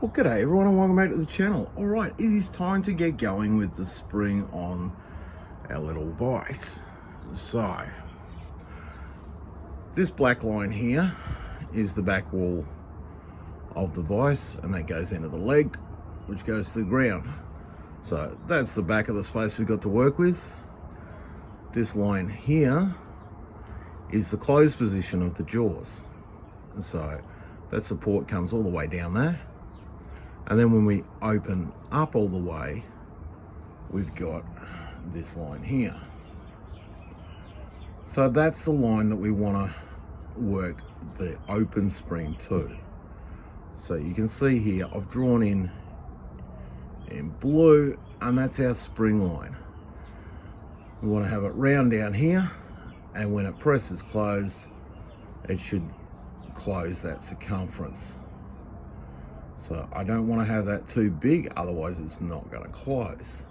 Well, g'day everyone and welcome back to the channel. Alright, it is time to get going with the spring on our little vise. So, this black line here is the back wall of the vise, and that goes into the leg, which goes to the ground. So that's the back of the space we've got to work with. This line here is the closed position of the jaws. So that support comes all the way down there. And then when we open up all the way, we've got this line here. So that's the line that we want to work the open spring to. So you can see here, I've drawn in blue, and that's our spring line. We want to have it round down here, and when it presses closed, it should close that circumference. So I don't want to have that too big, otherwise it's not going to close.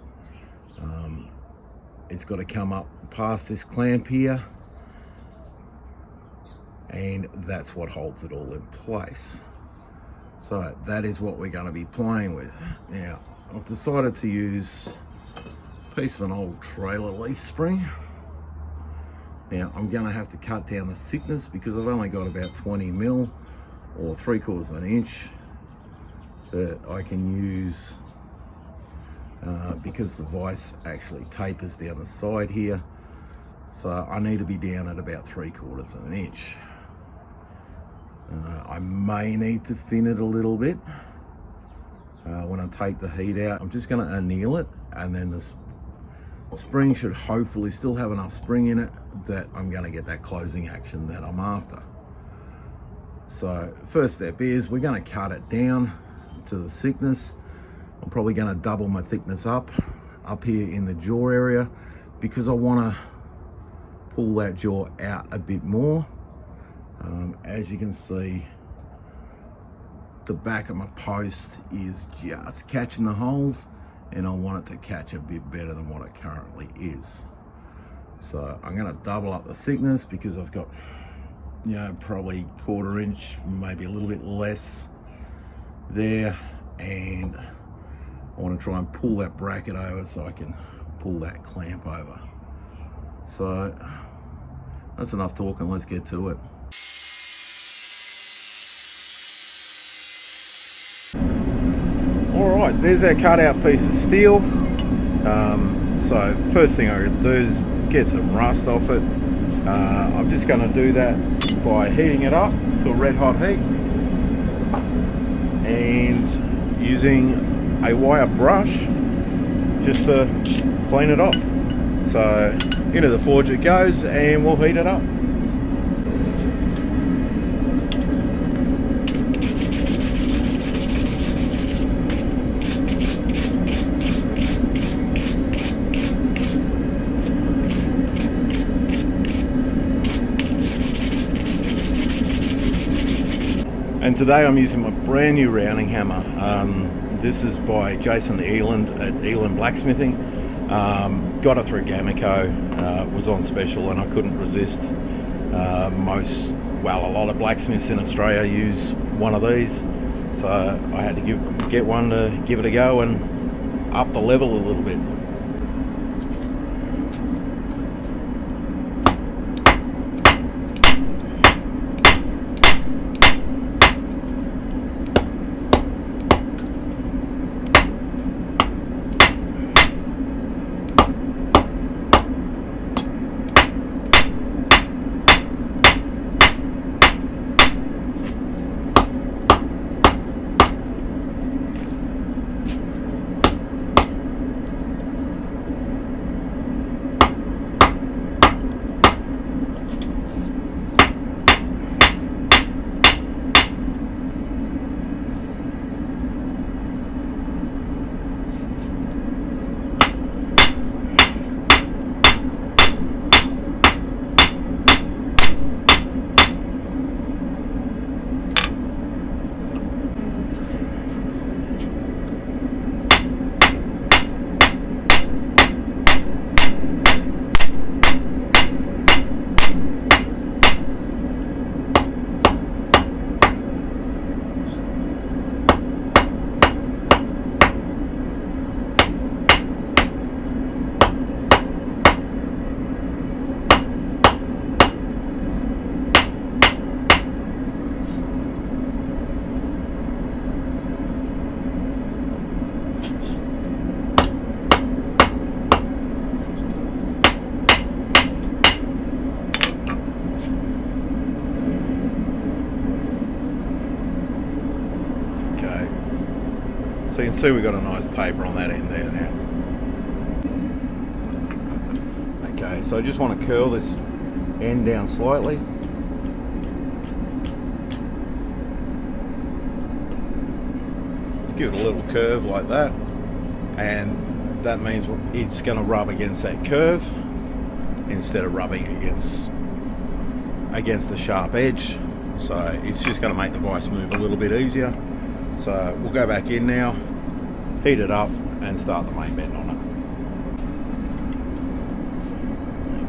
It's got to come up past this clamp here, and that's what holds it all in place. So that is what we're going to be playing with. Now, I've decided to use a piece of an old trailer leaf spring. Now, I'm going to have to cut down the thickness because I've only got about 20 mil or 3/4 of an inch that I can use because the vise actually tapers down the side here. So I need to be down at about 3/4 of an inch. I may need to thin it a little bit when I take the heat out. I'm just going to anneal it, and then the spring should hopefully still have enough spring in it that I'm going to get that closing action that I'm after. So first step is we're going to cut it down to the thickness. I'm probably going to double my thickness up here in the jaw area because I want to pull that jaw out a bit more. As you can see, the back of my post is just catching the holes, and I want it to catch a bit better than what it currently is. So I'm going to double up the thickness because I've got, you know, probably 1/4 inch, maybe a little bit less there, and I want to try and pull that bracket over so I can pull that clamp over. So that's enough talking, let's get to it. Alright, there's our cut out piece of steel. So first thing I'm going to do is get some rust off it. I'm just going to do that by heating it up to a red hot heat and using a wire brush just to clean it off. So into the forge it goes, and we'll heat it up. And today I'm using my brand new rounding hammer. This is by Jason Eland at Eland Blacksmithing. Got it through Gamico, was on special, and I couldn't resist. A lot of blacksmiths in Australia use one of these, so I had to get one to give it a go and up the level a little bit. So you can see we've got a nice taper on that end there now. Okay, so I just want to curl this end down slightly. Just give it a little curve like that, and that means it's going to rub against that curve instead of rubbing against the sharp edge. So it's just going to make the vise move a little bit easier. So we'll go back in now, heat it up, and start the main bend on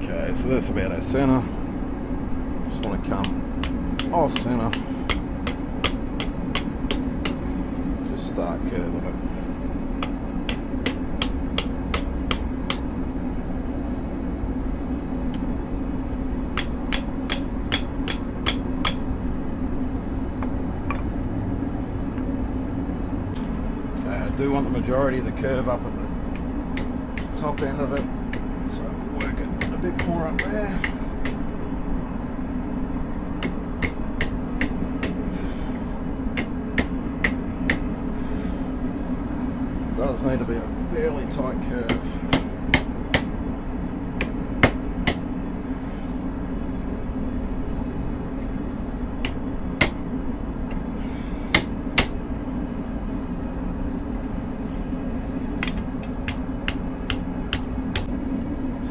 it. Okay, so that's about our center. Just want to come off center, just start curving it. I do want the majority of the curve up at the top end of it, so work it a bit more up there. It does need to be a fairly tight curve.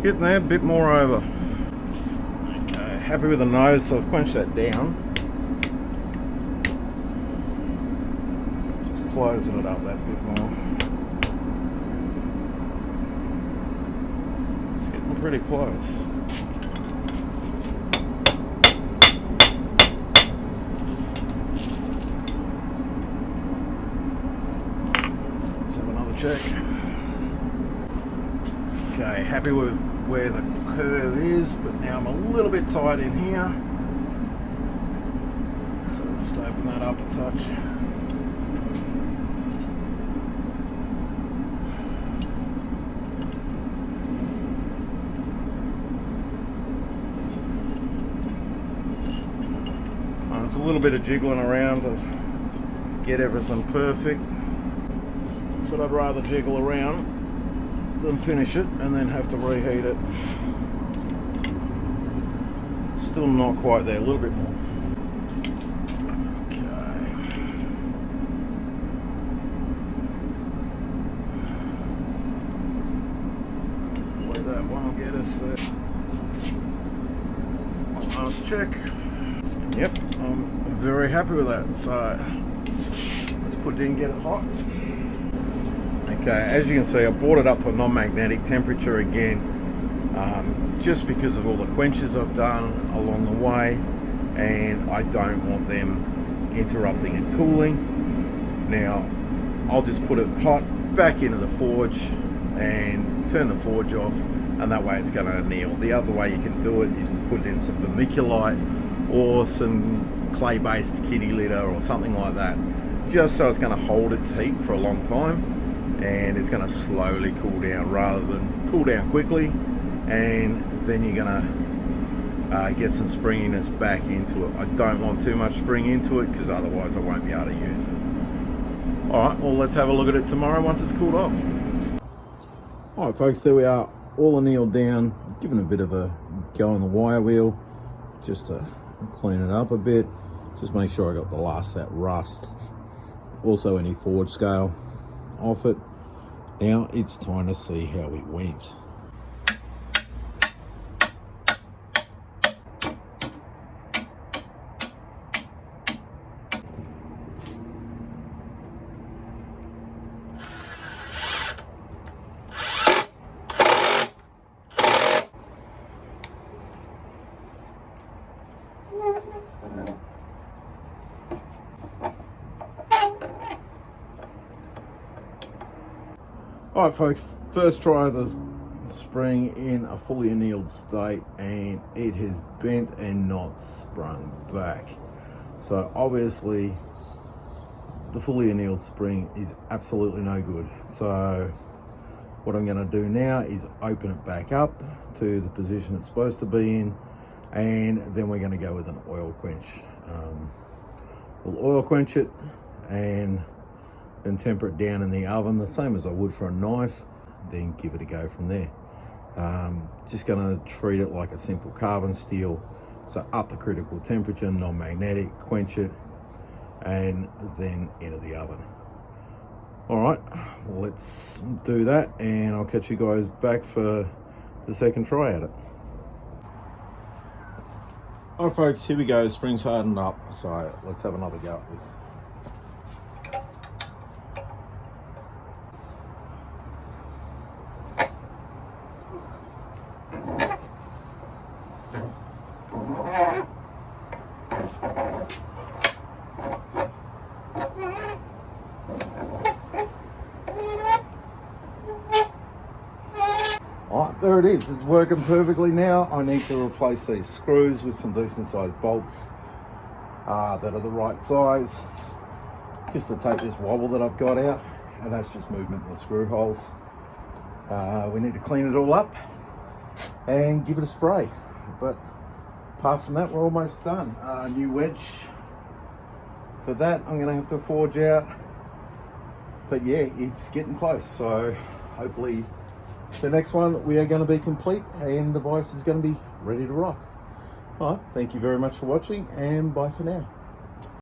Getting there, a bit more over. Okay, happy with the nose, so I've quenched that down. Just closing it up that bit more. It's getting pretty close. Let's have another check. Okay, happy with where the curve is, but now I'm a little bit tight in here. So we'll just open that up a touch. There's a little bit of jiggling around to get everything perfect, but I'd rather jiggle around than finish it and then have to reheat it. Still not quite there, a little bit more. Okay. Hopefully that one will get us there. One last check. Yep, I'm very happy with that. So let's put it in, get it hot. Okay, as you can see, I brought it up to a non-magnetic temperature again, just because of all the quenches I've done along the way, and I don't want them interrupting it cooling. Now, I'll just put it hot back into the forge and turn the forge off, and that way it's going to anneal. The other way you can do it is to put in some vermiculite or some clay-based kitty litter or something like that, just so it's going to hold its heat for a long time. And it's going to slowly cool down rather than cool down quickly, and then you're going to get some springiness back into it. I don't want too much spring into it because otherwise I won't be able to use it. Alright, well let's have a look at it tomorrow once it's cooled off. Alright folks, there we are, all annealed down, given a bit of a go on the wire wheel just to clean it up a bit, just make sure I got the last of that rust, also any forge scale off it. Now it's time to see how it went. Alright folks, first try of the spring in a fully annealed state, and it has bent and not sprung back. So obviously the fully annealed spring is absolutely no good. So what I'm going to do now is open it back up to the position it's supposed to be in, and then we're going to go with an oil quench. We'll oil quench it and then temper it down in the oven the same as I would for a knife, then give it a go from there. Just going to treat it like a simple carbon steel, so up the critical temperature, non-magnetic, quench it, and then into the oven. All right, let's do that, and I'll catch you guys back for the second try at it. All right, folks, here we go. Spring's hardened up, so let's have another go at this. Alright, there it is. It's working perfectly now. I need to replace these screws with some decent sized bolts that are the right size, just to take this wobble that I've got out, and that's just movement in the screw holes. We need to clean it all up and give it a spray, but apart from that, we're almost done. New wedge for that I'm gonna have to forge out, but yeah, it's getting close, so hopefully the next one we are going to be complete and the Vise is going to be ready to rock. All right, thank you very much for watching, and bye for now.